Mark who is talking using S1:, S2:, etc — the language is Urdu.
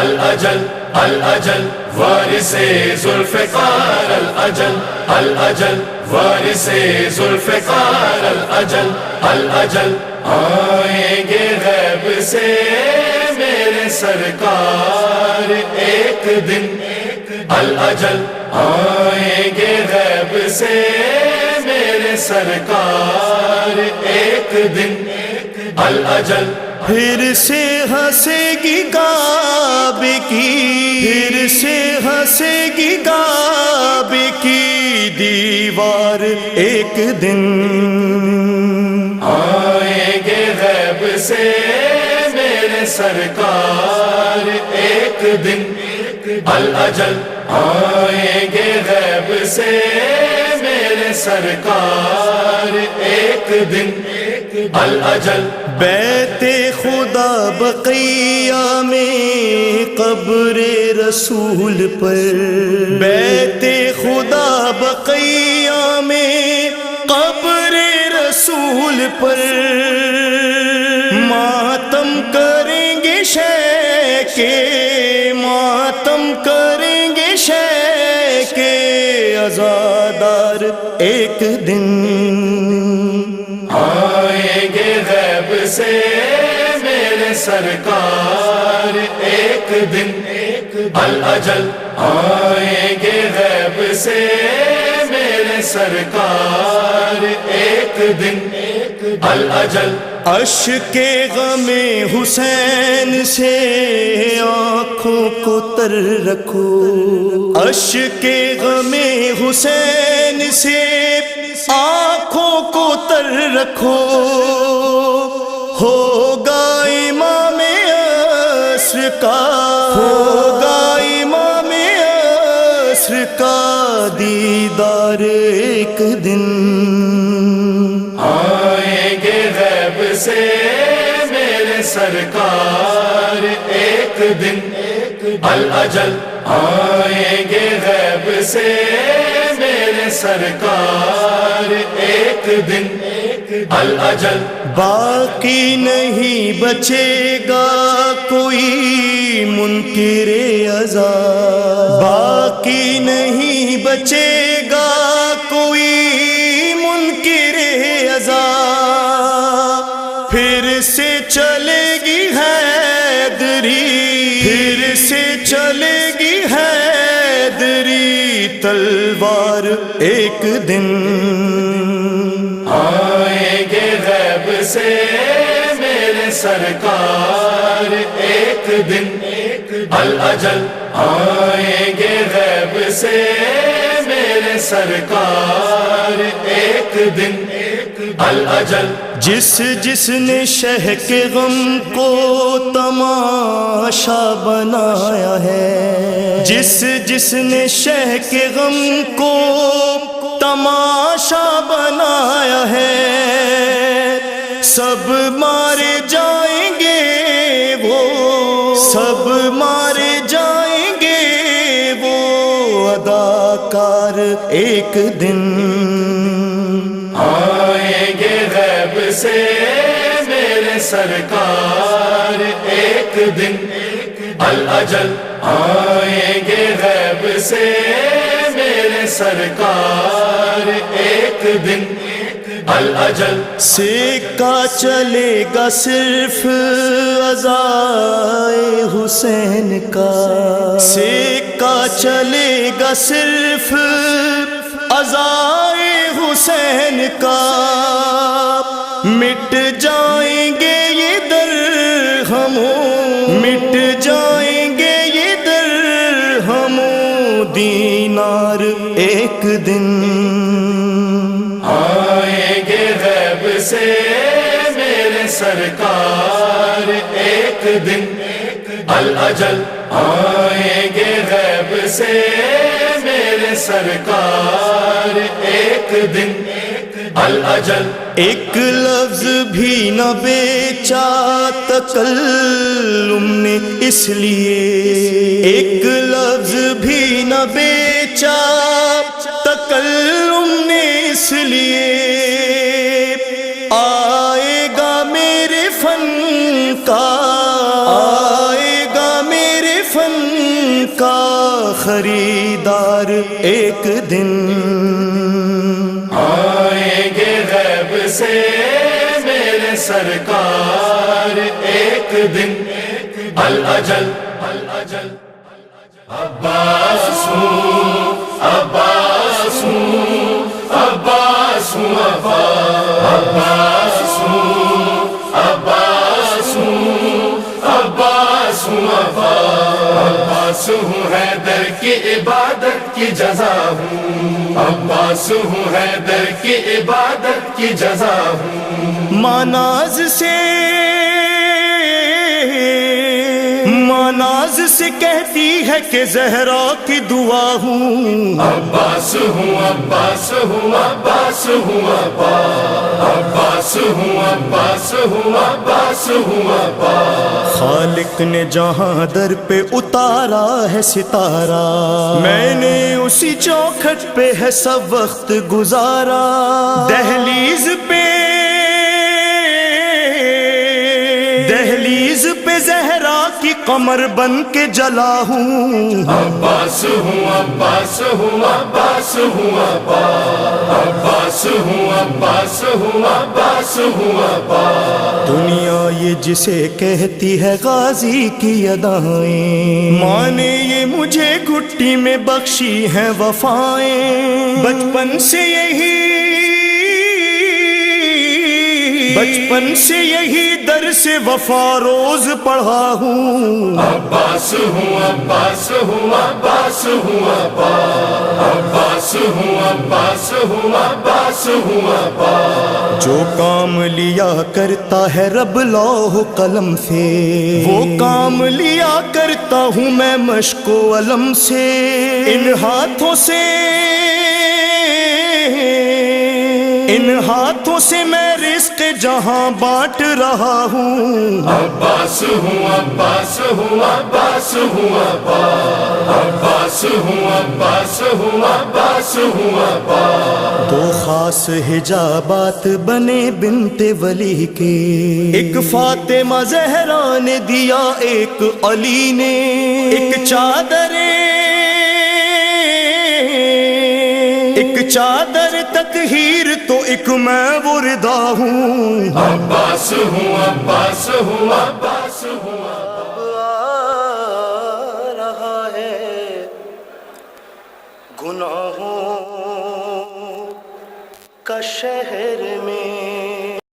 S1: الأجل الأجل وارث ذوالفقار الأجل الأجل وارث ذوالفقار الأجل الأجل آئیں گے غیب سے میرے سرکار ایک دن الأجل آئیں گے غیب سے میرے سرکار ایک دن الأجل
S2: پھر سے ہنسے گی کعبے کی، پھر سے ہنسے گی کعبے کی دیوار ایک دن
S1: آئیں گے غیب سے میرے سرکار ایک دن الأجل آئیں گے غیب سے میرے سرکار ایک دن الأجل
S2: بیت خدا بقیہ میں قبر رسول پر، بیت خدا بقیہ میں قبر رسول پر ماتم کریں گے شیخ ماتم کریں گے شیخ عزادار ایک دن
S1: آئیں گے غیب سے میرے سرکار ایک دن الأجل آئیں گے غیب سے میرے سرکار ایک دن الأجل
S2: اشک غم حسین سے آنکھوں کو تر رکھو، اشک غم حسین سے آنکھوں کو تر رکھو، ہوگا امام عصر کا، ہوگا امام عصر کا دیدار ایک دن
S1: آئیں گے غیب سے میرے سرکار ایک دن الأجل آئیں گے غیب سے میرے سرکار ایک دن الأجل
S2: باقی نہیں بچے گا کوئی منکر عذاب، باقی نہیں بچے گا کوئی منکر عذاب، پھر سے چلے گی حیدری، پھر سے چلے گی حیدری تلوار ایک دن
S1: آئیں گے غیب سے میرے سرکار ایک دن الأجل آئیں گے غیب سے میرے سرکار ایک دن الأجل
S2: جس جس نے شہ کے غم کو تماشا بنایا ہے، جس جس نے شہ کے غم کو تماشا بنایا ہے، سب مارے جائیں گے وہ، سب مارے جائیں گے وہ اداکار ایک دن
S1: آئیں گے غیب سے میرے سرکار ایک دن الأجل آئیں گے غیب سے میرے سرکار ایک دن الأجل
S2: سیکا چلے گا صرف عزائے حسین کا، سیکا چلے گا صرف عزائے حسین کا، مٹ جائیں گے یہ درہموں، مٹ جائیں گے یہ درہموں دینار ایک دن
S1: آئیں گے غیب سے میرے سرکار ایک دن الأجل آئیں گے غیب سے میرے سرکار ایک دن الأجل
S2: ایک لفظ بھی نہ بیچا تکلم نے اس لیے، ایک لفظ بھی نہ بیچا تکلم نے اس لیے، آئے گا میرے فن کا، آئے گا میرے فن کا خریدار ایک دن
S1: آئیں گے غیب سے میرے سرکار ایک دن الاجل عباس ہوں عباس ہوں عباس ہوں عباس ہوں عباس ہوں عباس ہوں عباس ہوں حیدر کی عبادت کی جزا ہوں عباس ہوں حیدر کی عبادت کی جزا ہوں
S2: ماناز سے کہتی ہے کہ زہرا کی دعا ہوں
S1: عباس ہوں عباس ہوں عباس ہوں عباس ہوں عباس ہوں عباس ہوں
S2: خالق نے جہاں در پہ اتارا ہے ستارہ میں نے اسی چوکھٹ پہ ہے سب وقت گزارا دہلیز پہ زہرا کی قمر بن کے جلا ہوں
S1: عباس ہوں عباس ہوں عباس ہوں عباس ہوں عباس ہوں عباس ہوں
S2: دنیا یہ جسے کہتی ہے غازی کی ادائیں ماں نے یہ مجھے گھٹی میں بخشی ہیں وفائیں بچپن سے یہی درس وفا روز پڑھا ہوں
S1: عباس ہوں عباس ہوں عباس ہوں عباس ہوں عباس ہوں عباس ہوں
S2: جو کام لیا کرتا ہے رب لوح قلم سے وہ کام لیا کرتا ہوں میں مشق و علم سے ان ہاتھوں سے میں رزق جہاں بانٹ رہا ہوں
S1: عباس ہوں عباس ہوں عباس ہوں عباس ہوں عباس ہوں عباس ہوں
S2: دو خاص حجابات بنے بنت ولی کے ایک فاطمہ زہرا نے دیا ایک علی نے ایک چادر تطہیر تو ایک میں وہ رضا ہوں
S1: عباس ہوں عباس ہوں عباس ہوں
S2: اب آ رہا ہے گناہوں کا شہر